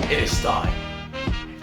It is time.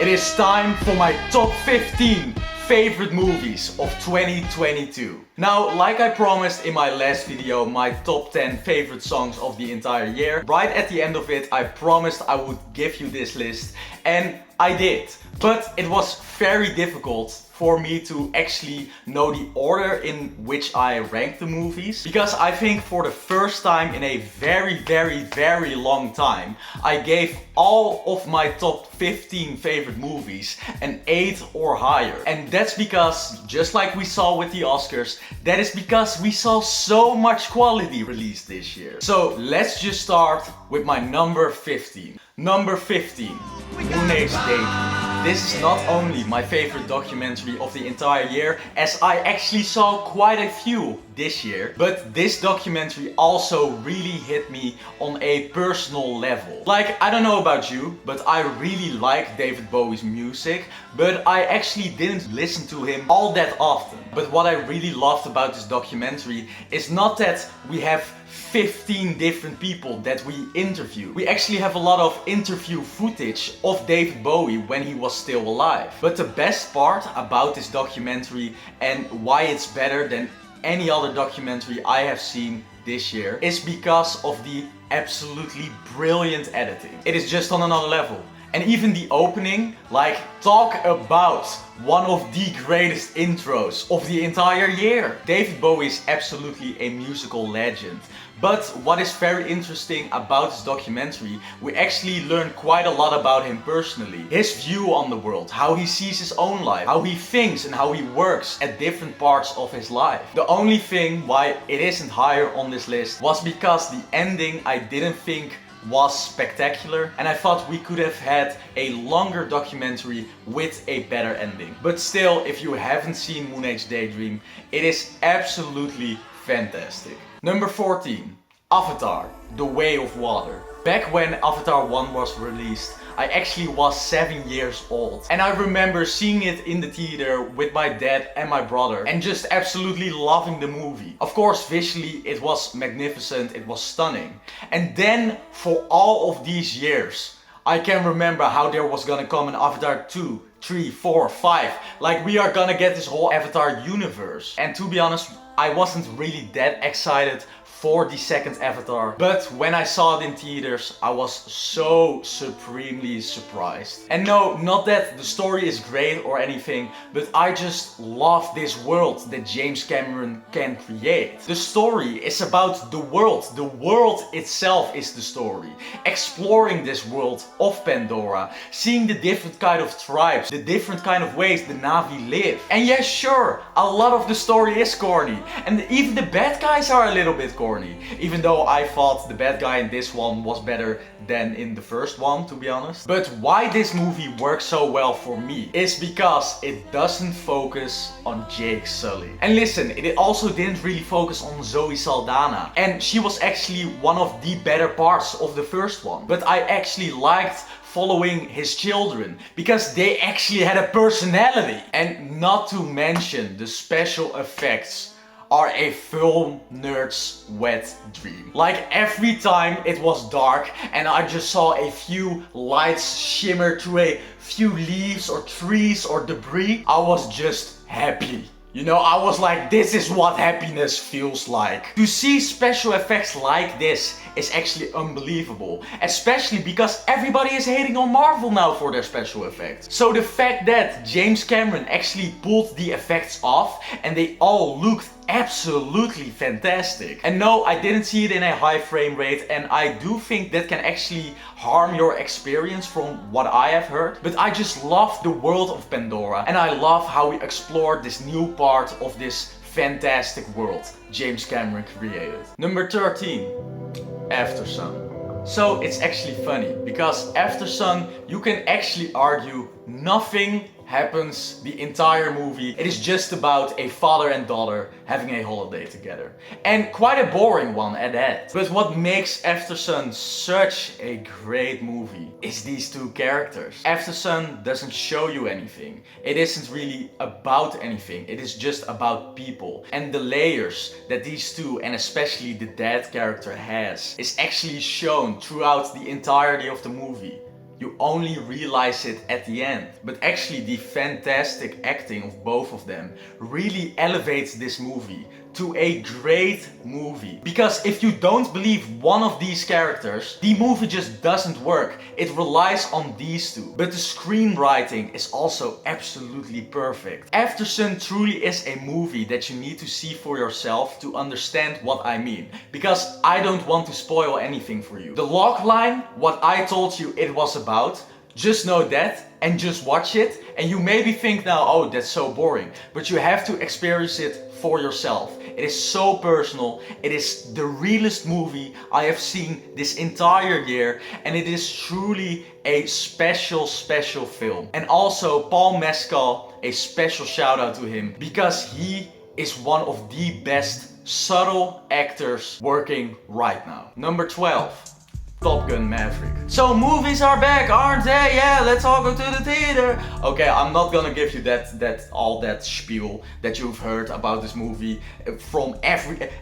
It is time for my top 15 favorite movies of 2022. Now, like I promised in my last video, my top 10 favorite songs of the entire year, right at the end of it, I promised I would give you this list, and I did. But it was very difficult for me to actually know the order in which I ranked the movies, because I think for the first time in a very long time, I gave all of my top 15 favorite movies an 8 or higher. And that's because, just like we saw with the Oscars, that is because we saw so much quality released this year. So let's just start with my number 15. Number 15, Moon Age Daydream. This is not only my favorite documentary of the entire year, as I actually saw quite a few this year, but this documentary also really hit me on a personal level. Like, I don't know about you, but I really like David Bowie's music, but I actually didn't listen to him all that often. But what I really loved about this documentary is not that we have 15 different people that we interview. We actually have a lot of interview footage of David Bowie when he was still alive. But the best part about this documentary, and why it's better than any other documentary I have seen this year, is because of the absolutely brilliant editing. It is just on another level. And even the opening, like, talk about one of the greatest intros of the entire year. David Bowie is absolutely a musical legend. But what is very interesting about this documentary, we actually learn quite a lot about him personally. His view on the world, how he sees his own life, how he thinks and how he works at different parts of his life. The only thing why it isn't higher on this list was because the ending I didn't think was spectacular, and I thought we could have had a longer documentary with a better ending. But still, if you haven't seen Moon Age Daydream, it is absolutely fantastic. Number 14, Avatar, The Way of Water. Back when Avatar 1 was released, I actually was 7 years old. And I remember seeing it in the theater with my dad and my brother and just absolutely loving the movie. Of course, visually it was magnificent, it was stunning. And then for all of these years, I can remember how there was gonna come an Avatar 2, 3, 4, 5. Like, we are gonna get this whole Avatar universe. And to be honest, I wasn't really that excited for the second Avatar, but when I saw it in theaters, I was so supremely surprised. And no, not that the story is great or anything, but I just love this world that James Cameron can create. The story is about the world. The world itself is the story. Exploring this world of Pandora, seeing the different kind of tribes, the different kind of ways the Na'vi live. And yeah, sure, a lot of the story is corny, and even the bad guys are a little bit corny. Even though I thought the bad guy in this one was better than in the first one, to be honest. But why this movie works so well for me is because it doesn't focus on Jake Sully. And listen, it also didn't really focus on Zoe Saldana, and she was actually one of the better parts of the first one. But I actually liked following his children because they actually had a personality. And not to mention, the special effects are a film nerd's wet dream. Like, every time it was dark and I just saw a few lights shimmer through a few leaves or trees or debris, I was just happy. You know, I was like, this is what happiness feels like. To see special effects like this is actually unbelievable. Especially because everybody is hating on Marvel now for their special effects. So the fact that James Cameron actually pulled the effects off and they all looked absolutely fantastic. And no, I didn't see it in a high frame rate, and I do think that can actually harm your experience from what I have heard. But I just love the world of Pandora, and I love how we explored this new part of this fantastic world James Cameron created. Number 13, After Sun. So it's actually funny, because After Sun, you can actually argue nothing happens the entire movie. It is just about a father and daughter having a holiday together. And quite a boring one at that. But what makes After Sun such a great movie is these two characters. After Sun doesn't show you anything. It isn't really about anything. It is just about people. And the layers that these two, and especially the dad character, has is actually shown throughout the entirety of the movie. you only realize it at the end. But actually the fantastic acting of both of them really elevates this movie to a great movie. Because if you don't believe one of these characters, the movie just doesn't work. It relies on these two. But the screenwriting is also absolutely perfect. Aftersun truly is a movie that you need to see for yourself to understand what I mean. Because I don't want to spoil anything for you. The log line, what I told you it was about, just know that and just watch it, and you maybe think now, oh, that's so boring. But you have to experience it for yourself. It is so personal. It is the realest movie I have seen this entire year, and it is truly a special film. And also Paul Mescal, a special shout out to him, because he is one of the best subtle actors working right now. Number 12. Top Gun Maverick. So movies are back, aren't they? Yeah, let's all go to the theater. Okay, I'm not gonna give you that spiel that you've heard about this movie from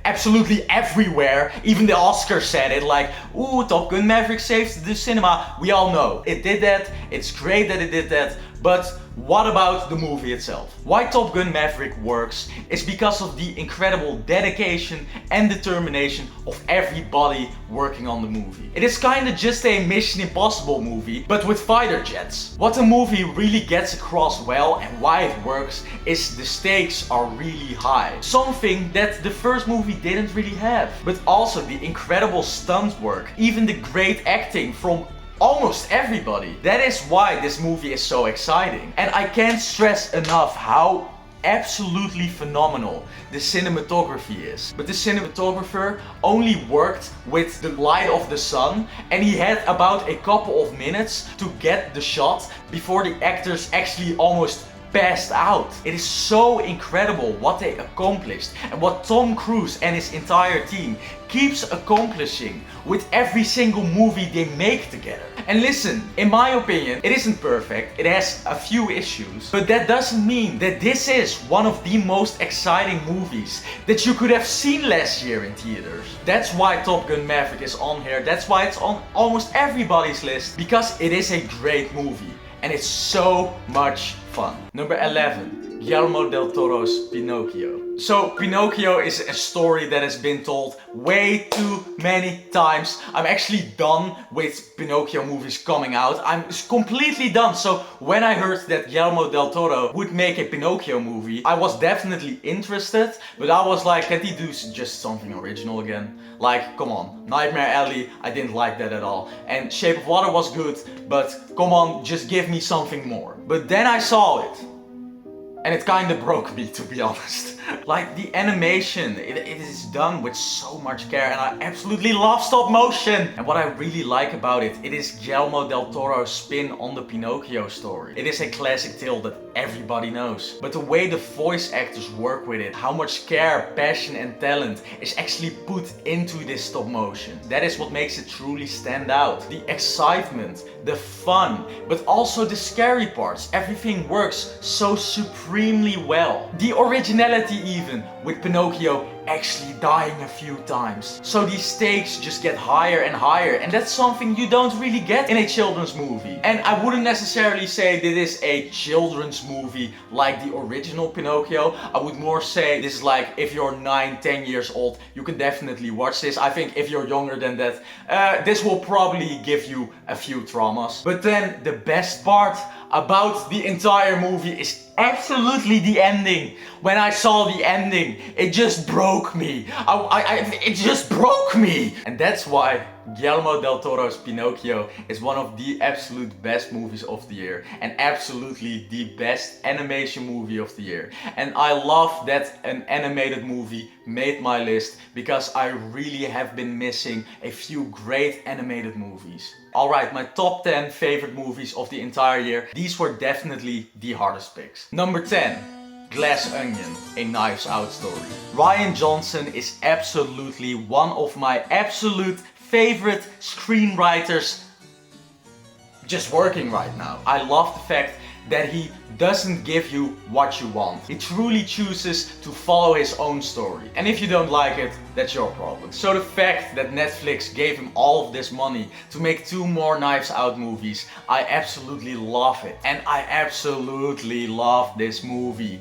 absolutely everywhere. Even the Oscars said it, like, ooh, Top Gun Maverick saved the cinema. We all know it did that. It's great that it did that. But what about the movie itself? Why Top Gun Maverick works is because of the incredible dedication and determination of everybody working on the movie. It is kinda just a Mission Impossible movie, but with fighter jets. What the movie really gets across well and why it works is the stakes are really high. Something that the first movie didn't really have. But also the incredible stunt work, even the great acting from almost everybody. That is why this movie is so exciting. And I can't stress enough how absolutely phenomenal the cinematography is. But the cinematographer only worked with the light of the sun, and he had about a couple of minutes to get the shot before the actors actually almost passed out. It is so incredible what they accomplished and what Tom Cruise and his entire team keeps accomplishing with every single movie they make together. And listen, in my opinion, it isn't perfect, it has a few issues, but that doesn't mean that this is one of the most exciting movies that you could have seen last year in theaters. That's why Top Gun Maverick is on here, that's why it's on almost everybody's list, because it is a great movie and it's so much fun. Number 11. Guillermo del Toro's Pinocchio. So Pinocchio is a story that has been told way too many times. I'm actually done with Pinocchio movies coming out. I'm completely done. So when I heard that Guillermo del Toro would make a Pinocchio movie, I was definitely interested, but I was like, can't he do just something original again? Like, come on, Nightmare Alley, I didn't like that at all. And Shape of Water was good, but come on, just give me something more. But then I saw it. And it kinda broke me, to be honest. Like the animation, it is done with so much care, and I absolutely love stop motion. And what I really like about it, it is Guillermo del Toro's spin on the Pinocchio story. It is a classic tale that everybody knows. But the way the voice actors work with it, how much care, passion and talent is actually put into this stop motion. That is what makes it truly stand out. The excitement, the fun, but also the scary parts. Everything works so supremely well. The originality even, with Pinocchio actually dying a few times. So these stakes just get higher and higher, and that's something you don't really get in a children's movie. And I wouldn't necessarily say this is a children's movie like the original Pinocchio. I would more say this is like, if you're 9-10 years old, you can definitely watch this. I think if you're younger than that, this will probably give you a few traumas. But then the best part about the entire movie is absolutely the ending. When I saw the ending, it just broke me. It just broke me. And that's why Guillermo del Toro's Pinocchio is one of the absolute best movies of the year, and absolutely the best animation movie of the year. And I love that an animated movie made my list, because I really have been missing a few great animated movies. Alright, my top 10 favorite movies of the entire year. These were definitely the hardest picks. Number 10. Glass Onion, a Knives Out story. Rian Johnson is absolutely one of my absolute favorite screenwriters just working right now. I love the fact that he doesn't give you what you want. He truly chooses to follow his own story. And if you don't like it, that's your problem. So the fact that Netflix gave him all of this money to make 2 more Knives Out movies, I absolutely love it. And I absolutely love this movie.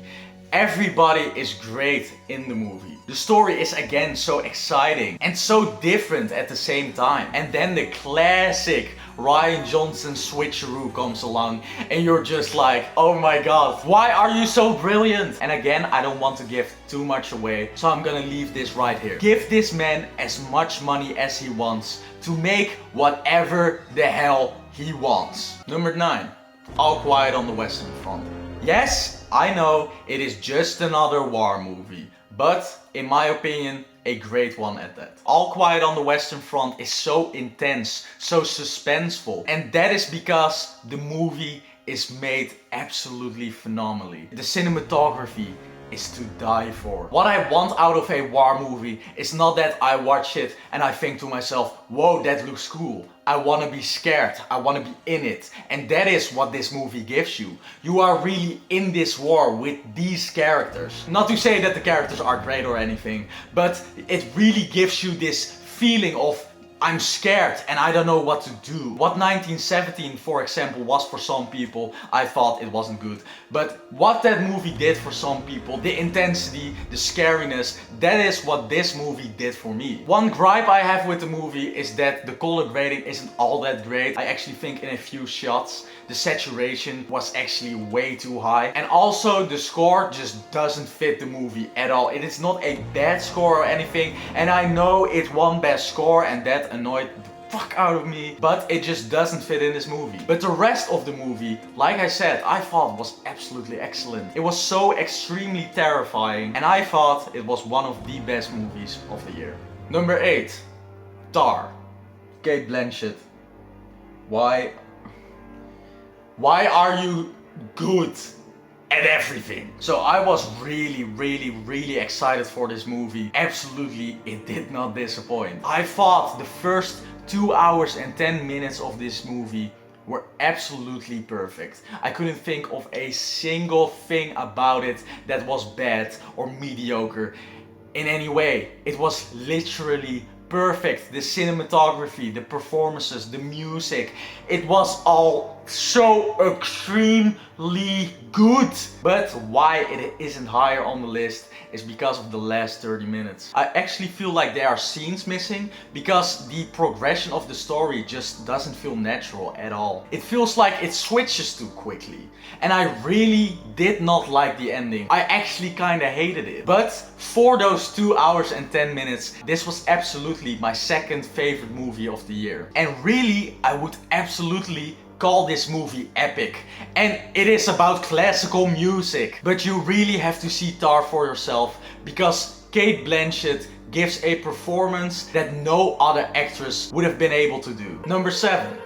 Everybody is great in the movie. The story is again so exciting and so different at the same time. And then the classic Rian Johnson switcheroo comes along and you're just like, oh my god, why are you so brilliant? And again, I don't want to give too much away, so I'm gonna leave this right here. Give this man as much money as he wants to make whatever the hell he wants. Number 9. All Quiet on the Western Front. Yes, I know it is just another war movie, but in my opinion, a great one at that. All Quiet on the Western Front is so intense, so suspenseful, and that is because the movie is made absolutely phenomenally. The cinematography is to die for. What I want out of a war movie is not that I watch it and I think to myself, whoa, that looks cool. I want to be scared, I want to be in it. And that is what this movie gives you. You are really in this war with these characters. Not to say that the characters are great or anything, but it really gives you this feeling of I'm scared and I don't know what to do. What 1917, for example, was for some people, I thought it wasn't good. But what that movie did for some people, the intensity, the scariness, that is what this movie did for me. One gripe I have with the movie is that the color grading isn't all that great. I actually think in a few shots, the saturation was actually way too high. And also the score just doesn't fit the movie at all. It is not a bad score or anything. And I know it won best score and that annoyed the fuck out of me, but it just doesn't fit in this movie. But the rest of the movie, like I said, I thought was absolutely excellent. It was so extremely terrifying and I thought it was one of the best movies of the year. Number 8. Tar. Cate Blanchett. Why are you good at everything? So I was really excited for this movie. Absolutely, it did not disappoint. I thought the first 2 hours and 10 minutes of this movie were absolutely perfect. I couldn't think of a single thing about it that was bad or mediocre in any way. It was literally perfect. The cinematography, the performances, the music, it was all so extremely good. But why it isn't higher on the list is because of the last 30 minutes. I actually feel like there are scenes missing because the progression of the story just doesn't feel natural at all. It feels like it switches too quickly. And I really did not like the ending. I actually kinda hated it. But for those 2 hours and 10 minutes, this was absolutely my second favorite movie of the year. And really, I would absolutely call this movie epic. And it is about classical music. But you really have to see Tar for yourself because Cate Blanchett gives a performance that no other actress would have been able to do. Number 7.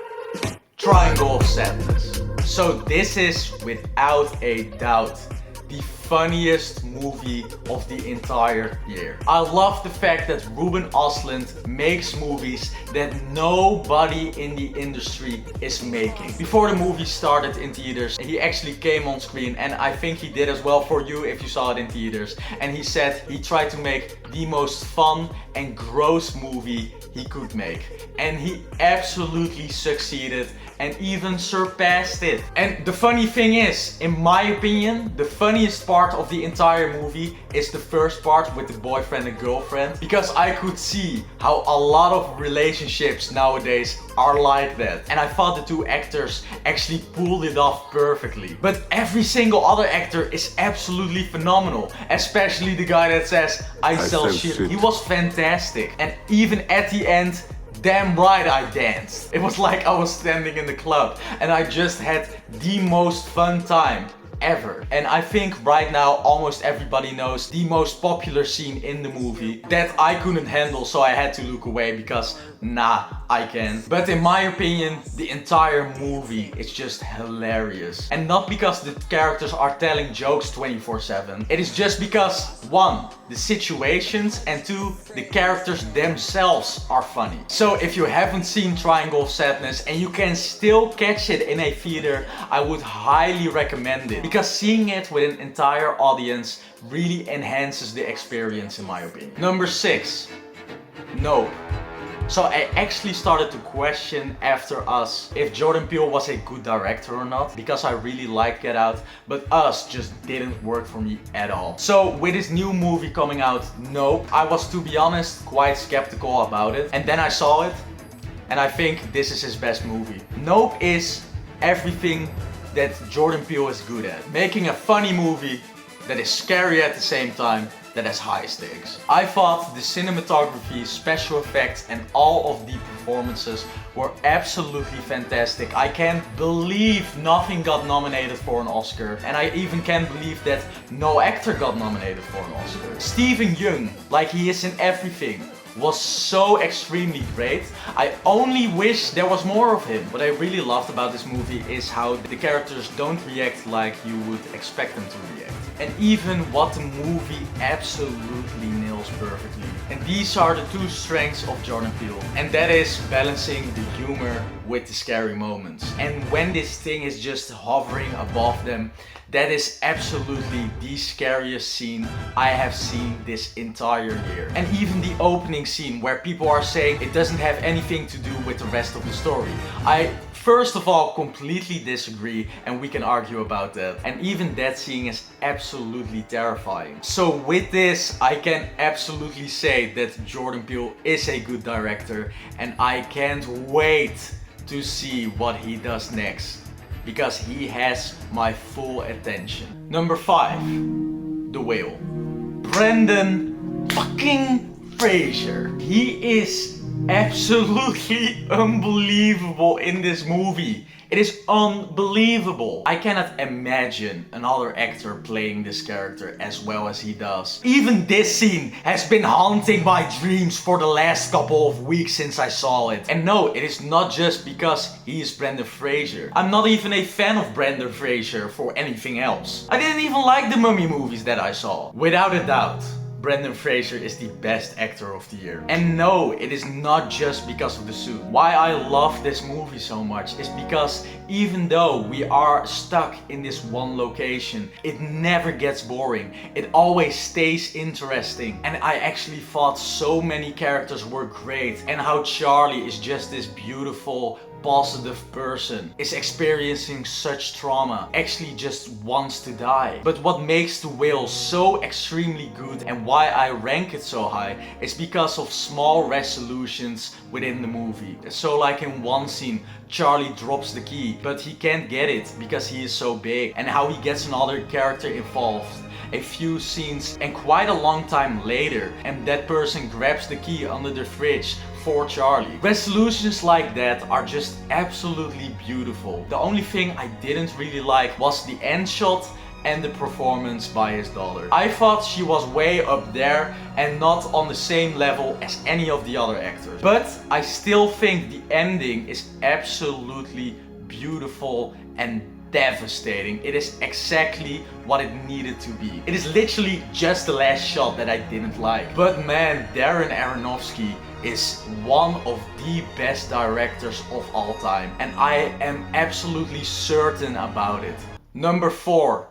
Triangle of Sadness. So this is without a doubt the funniest movie of the entire year. I love the fact that Ruben Östlund makes movies that nobody in the industry is making. Before the movie started in theaters, he actually came on screen, and I think he did as well for you if you saw it in theaters. And he said he tried to make the most fun and gross movie he could make. And he absolutely succeeded and even surpassed it. And the funny thing is, in my opinion, the funniest part of the entire movie is the first part with the boyfriend and girlfriend, because I could see how a lot of relationships nowadays are like that. And I thought the 2 actors actually pulled it off perfectly. But every single other actor is absolutely phenomenal, especially the guy that says I sell shit. He was fantastic. And even at the end, damn right I danced. It was like I was standing in the club and I just had the most fun time ever. And I think right now almost everybody knows the most popular scene in the movie that I couldn't handle, so I had to look away because nah, I can't. But in my opinion, the entire movie is just hilarious. And not because the characters are telling jokes 24/7. It is just because 1, the situations, and 2, the characters themselves are funny. So if you haven't seen Triangle of Sadness and you can still catch it in a theater, I would highly recommend it. Because seeing it with an entire audience really enhances the experience in my opinion. Number 6. Nope. So I actually started to question after Us if Jordan Peele was a good director or not, because I really liked Get Out, but Us just didn't work for me at all. So with his new movie coming out, Nope, I was, to be honest, quite skeptical about it. And then I saw it, and I think this is his best movie. Nope is everything that Jordan Peele is good at. Making a funny movie that is scary at the same time, that has high stakes. I thought the cinematography, special effects, and all of the performances were absolutely fantastic. I can't believe nothing got nominated for an Oscar, and I even can't believe that no actor got nominated for an Oscar. Stephen Yeun, like he is in everything, was so extremely great. I only wish there was more of him. What I really loved about this movie is how the characters don't react like you would expect them to react. And even what the movie absolutely nails perfectly. And these are the 2 strengths of Jordan Peele. And that is balancing the humor with the scary moments. And when this thing is just hovering above them, that is absolutely the scariest scene I have seen this entire year. And even the opening scene where people are saying it doesn't have anything to do with the rest of the story. I first of all completely disagree, and we can argue about that. And even that scene is absolutely terrifying. So with this, I can absolutely say that Jordan Peele is a good director, and I can't wait to see what he does next, because he has my full attention. Number 5, The Whale. Brendan fucking Fraser. He is absolutely unbelievable in this movie. It is unbelievable. I cannot imagine another actor playing this character as well as he does. Even this scene has been haunting my dreams for the last couple of weeks since I saw it. And no, it is not just because he is Brendan Fraser. I'm not even a fan of Brendan Fraser for anything else. I didn't even like the Mummy movies that I saw. Without a doubt, Brendan Fraser is the best actor of the year. And no, it is not just because of the suit. Why I love this movie so much is because even though we are stuck in this one location, it never gets boring. It always stays interesting. And I actually thought so many characters were great, and how Charlie is just this beautiful, positive person, is experiencing such trauma, actually just wants to die. But what makes The Whale so extremely good and why I rank it so high is because of small resolutions within the movie. So like in one scene, Charlie drops the key, but he can't get it because he is so big, and how he gets another character involved a few scenes and quite a long time later, and that person grabs the key under the fridge for Charlie. Resolutions like that are just absolutely beautiful. The only thing I didn't really like was the end shot and the performance by his daughter. I thought she was way up there and not on the same level as any of the other actors. But I still think the ending is absolutely beautiful and devastating. It is exactly what it needed to be. It is literally just the last shot that I didn't like. But man, Darren Aronofsky is one of the best directors of all time, and I am absolutely certain about it. Number 4,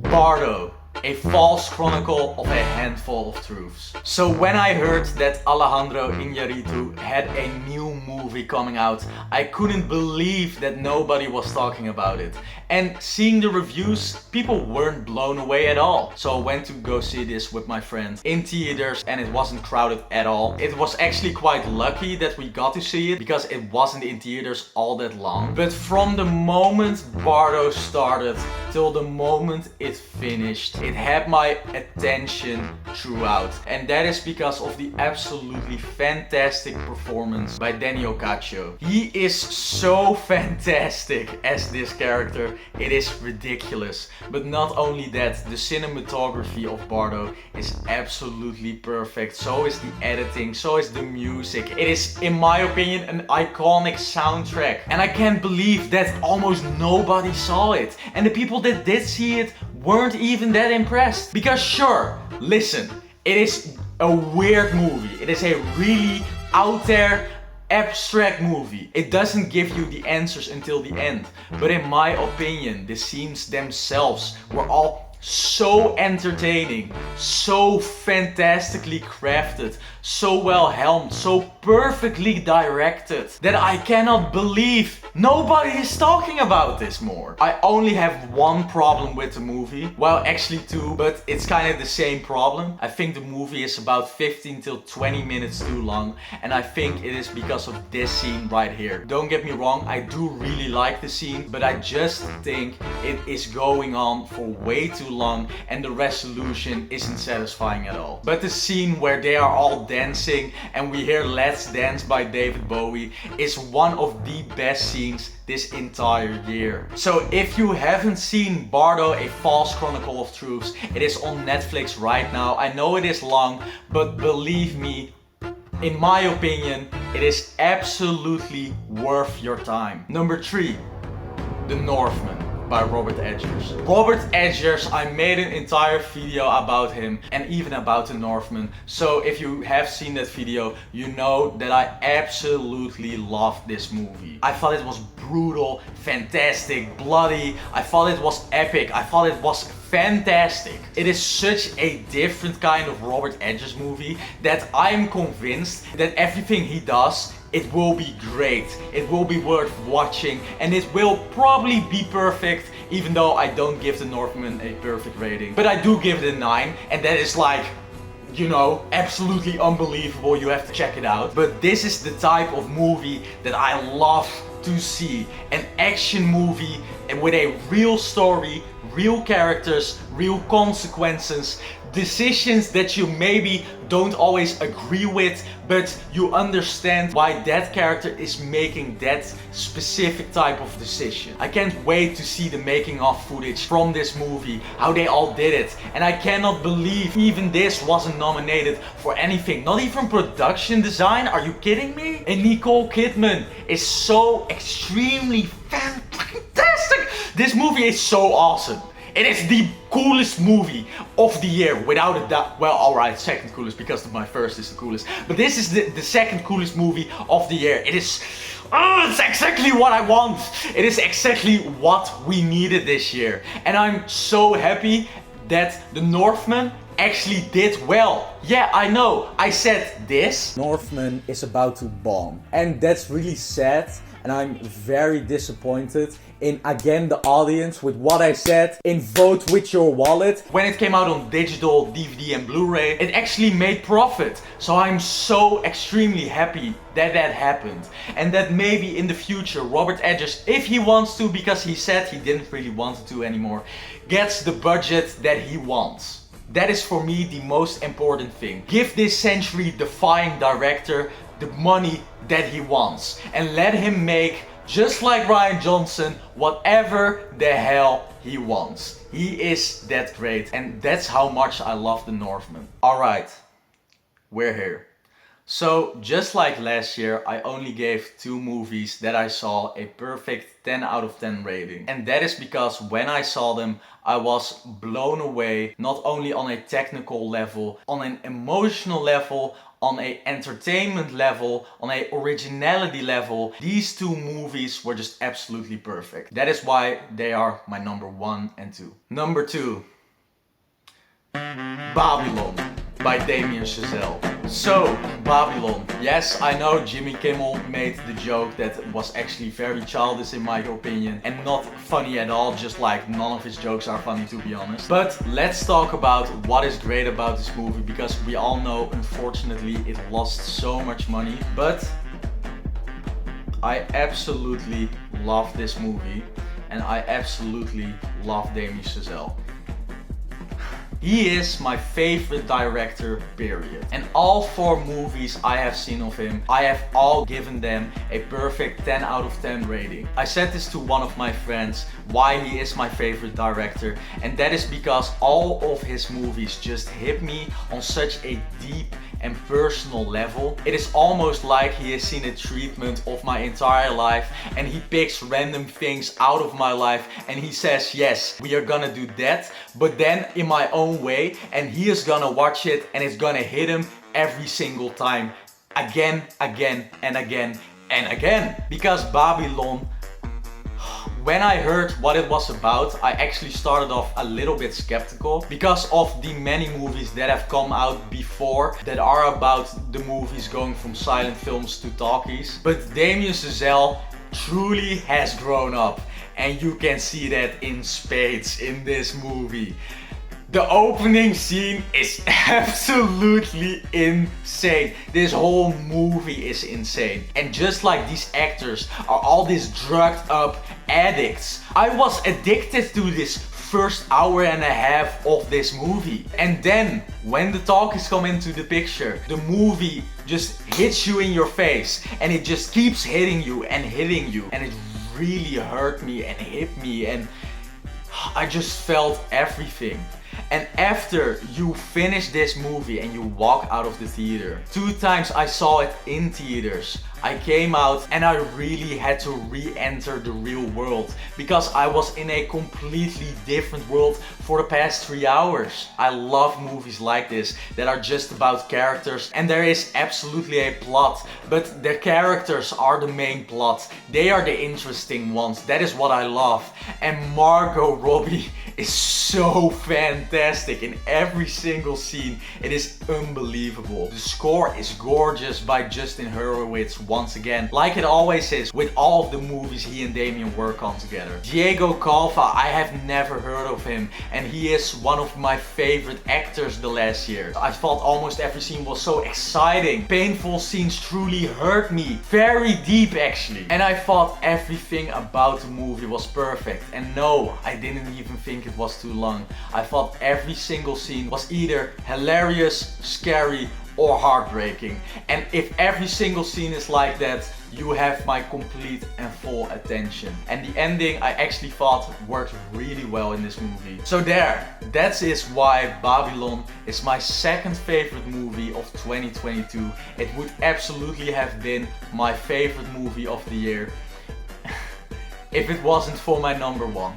Bardo. A false chronicle of a handful of truths. So when I heard that Alejandro Iñárritu had a new movie coming out, I couldn't believe that nobody was talking about it. And seeing the reviews, people weren't blown away at all. So I went to go see this with my friend in theaters, and it wasn't crowded at all. It was actually quite lucky that we got to see it because it wasn't in theaters all that long. But from the moment Bardo started, till the moment it finished. It had my attention throughout, and that is because of the absolutely fantastic performance by Danny Ocasio. He is so fantastic as this character, it is ridiculous. But not only that, the cinematography of Bardo is absolutely perfect, so is the editing, so is the music. It is, in my opinion, an iconic soundtrack, and I can't believe that almost nobody saw it, and the people that did see it weren't even that impressed. Because sure, listen, it is a weird movie, it is a really out there abstract movie. It doesn't give you the answers until the end, but in my opinion, the scenes themselves were all so entertaining, so fantastically crafted, so well helmed, so perfectly directed, that I cannot believe nobody is talking about this more. I only have one problem with the movie, well actually two, but it's kind of the same problem. I think the movie is about 15 till 20 minutes too long, and I think it is because of this scene right here. Don't get me wrong, I do really like the scene, but I just think it is going on for way too long and the resolution isn't satisfying at all. But the scene where they are all dancing and we hear Let's Dance by David Bowie is one of the best scenes this entire year. So if you haven't seen Bardo, A False Chronicle of Truths, it is on Netflix right now. I know it is long, but believe me, in my opinion, it is absolutely worth your time. Number 3, The Northmen by Robert Eggers. Robert Eggers, I made an entire video about him and even about the Northmen. So if you have seen that video, you know that I absolutely loved this movie. I thought it was brutal, fantastic, bloody. I thought it was epic. I thought it was fantastic. It is such a different kind of Robert Eggers movie that I am convinced that everything he does, it will be great, it will be worth watching, and it will probably be perfect, even though I don't give The Northman a perfect rating. But I do give it a 9, and that is like, you know, absolutely unbelievable. You have to check it out. But this is the type of movie that I love to see. An action movie with a real story, real characters, real consequences, decisions that you maybe don't always agree with, but you understand why that character is making that specific type of decision. I can't wait to see the making of footage from this movie, how they all did it, and I cannot believe even this wasn't nominated for anything, not even production design. Are you kidding me? And Nicole Kidman is so extremely fantastic. This movie is so awesome. It is the coolest movie of the year, without a doubt. Well, alright, second coolest, because my first is the coolest. But this is the second coolest movie of the year. It is, it's exactly what I want. It is exactly what we needed this year. And I'm so happy that The Northman actually did well. Yeah, I know, I said this. Northman is about to bomb. And that's really sad. And I'm very disappointed in, again, the audience with what I said in Vote With Your Wallet. When it came out on digital, DVD and Blu-ray, it actually made profit. So I'm so extremely happy that that happened. And that maybe in the future, Robert Eggers, if he wants to, because he said he didn't really want to anymore, gets the budget that he wants. That is for me the most important thing. Give this century-defying director the money that he wants and let him make, just like Rian Johnson, whatever the hell he wants. He is that great, and that's how much I love The Northman. Alright, we're here. So just like last year, I only gave 2 movies that I saw a perfect 10 out of 10 rating. And that is because when I saw them, I was blown away, not only on a technical level, on an emotional level, on an entertainment level, on an originality level. These 2 movies were just absolutely perfect. That is why they are my number 1 and 2. Number 2, Babylon by Damien Chazelle. So, Babylon. Yes, I know Jimmy Kimmel made the joke that was actually very childish in my opinion and not funny at all, just like none of his jokes are funny, to be honest. But let's talk about what is great about this movie, because we all know, unfortunately, it lost so much money. But I absolutely love this movie. and I absolutely love Damien Chazelle. He is my favorite director, period. And all 4 movies I have seen of him, I have all given them a perfect 10 out of 10 rating. I said this to one of my friends, why he is my favorite director, and that is because all of his movies just hit me on such a deep and personal level. It is almost like he has seen a treatment of my entire life and he picks random things out of my life and he says, yes, we are gonna do that, but then in my own way, and he is gonna watch it and it's gonna hit him every single time, again, again, and again, and again. Because Babylon, when I heard what it was about, I actually started off a little bit skeptical because of the many movies that have come out before that are about the movies going from silent films to talkies. But Damien Chazelle truly has grown up, and you can see that in spades in this movie. The opening scene is absolutely insane. This whole movie is insane. And just like these actors are all these drugged up addicts, I was addicted to this first hour and a half of this movie. And then when the talkies come into the picture, the movie just hits you in your face and it just keeps hitting you and hitting you. And it really hurt me and hit me, and I just felt everything. And after you finish this movie and you walk out of the theater, 2 times I saw it in theaters, I came out and I really had to re-enter the real world because I was in a completely different world for the past 3 hours. I love movies like this that are just about characters, and there is absolutely a plot, but the characters are the main plot. They are the interesting ones. That is what I love. And Margot Robbie is so fantastic in every single scene. It is unbelievable. The score is gorgeous by Justin Hurwitz once again, like it always is with all of the movies he and Damien work on together. Diego Calva, I have never heard of him, and he is one of my favorite actors the last year. I thought almost every scene was so exciting. Painful scenes truly hurt me, very deep actually. And I thought everything about the movie was perfect. And no, I didn't even think it was too long. I thought every single scene was either hilarious, scary, or heartbreaking. And if every single scene is like that, you have my complete and full attention. And the ending I actually thought worked really well in this movie. So that is why Babylon is my second favorite movie of 2022. It would absolutely have been my favorite movie of the year if it wasn't for my number 1.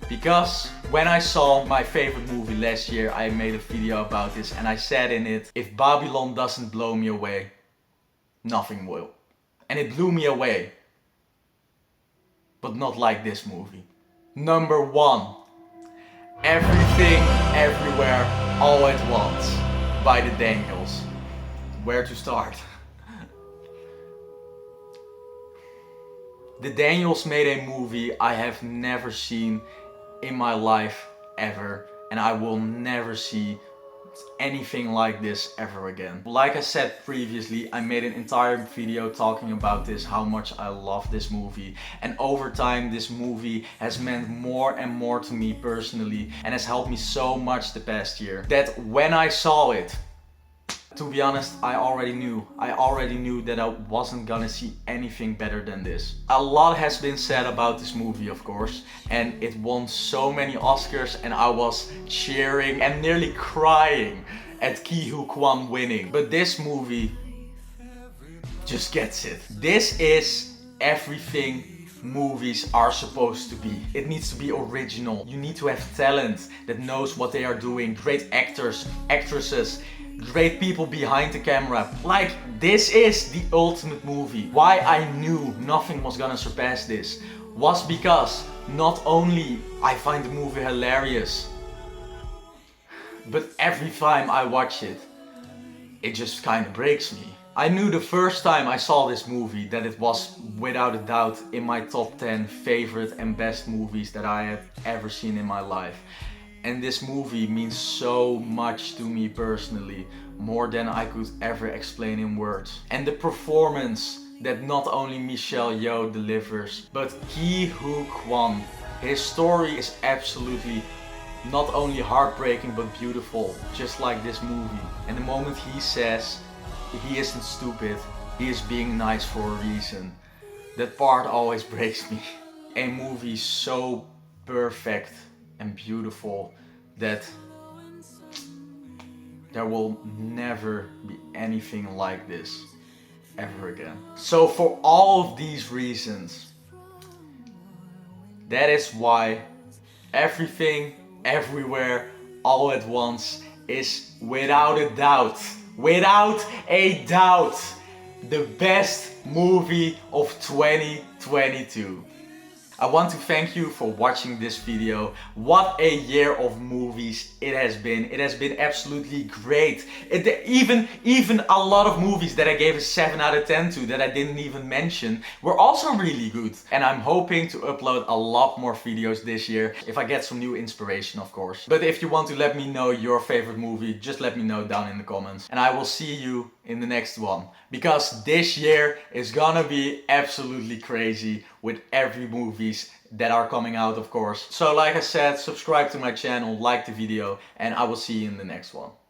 Because when I saw my favorite movie last year, I made a video about this and I said in it, if Babylon doesn't blow me away, nothing will. And it blew me away. But not like this movie. Number 1. Everything, Everywhere, All at Once by the Daniels. Where to start? The Daniels made a movie I have never seen in my life ever, and I will never see anything like this ever again. Like I said previously, I made an entire video talking about this, how much I love this movie, and over time this movie has meant more and more to me personally and has helped me so much the past year that when I saw it, to be honest, I already knew that I wasn't gonna see anything better than this. A lot has been said about this movie, of course, and it won so many Oscars, and I was cheering and nearly crying at Ke Huy Quan winning. But this movie just gets it. This is everything movies are supposed to be. It needs to be original. You need to have talent that knows what they are doing. Great actors, actresses, great people behind the camera. Like, this is the ultimate movie. Why I knew nothing was gonna surpass this was because not only I find the movie hilarious, but every time I watch it, it just kind of breaks me. I knew the first time I saw this movie that it was without a doubt in my top 10 favorite and best movies that I have ever seen in my life. And this movie means so much to me personally, more than I could ever explain in words. And the performance that not only Michelle Yeoh delivers, but Ki Hu Kwan. His story is absolutely not only heartbreaking but beautiful, just like this movie. And the moment he says he isn't stupid, he is being nice for a reason, that part always breaks me. A movie so perfect and beautiful that there will never be anything like this ever again. So for all of these reasons, that is why Everything, Everywhere, All at Once is without a doubt, the best movie of 2022. I want to thank you for watching this video. What a year of movies it has been. It has been absolutely great. Even a lot of movies that I gave a 7 out of 10 to that I didn't even mention were also really good. And I'm hoping to upload a lot more videos this year, if I get some new inspiration, of course. But if you want to let me know your favorite movie, just let me know down in the comments. And I will see you in the next one. Because this year is gonna be absolutely crazy with every movies that are coming out, of course. So like I said, subscribe to my channel, like the video, and I will see you in the next one.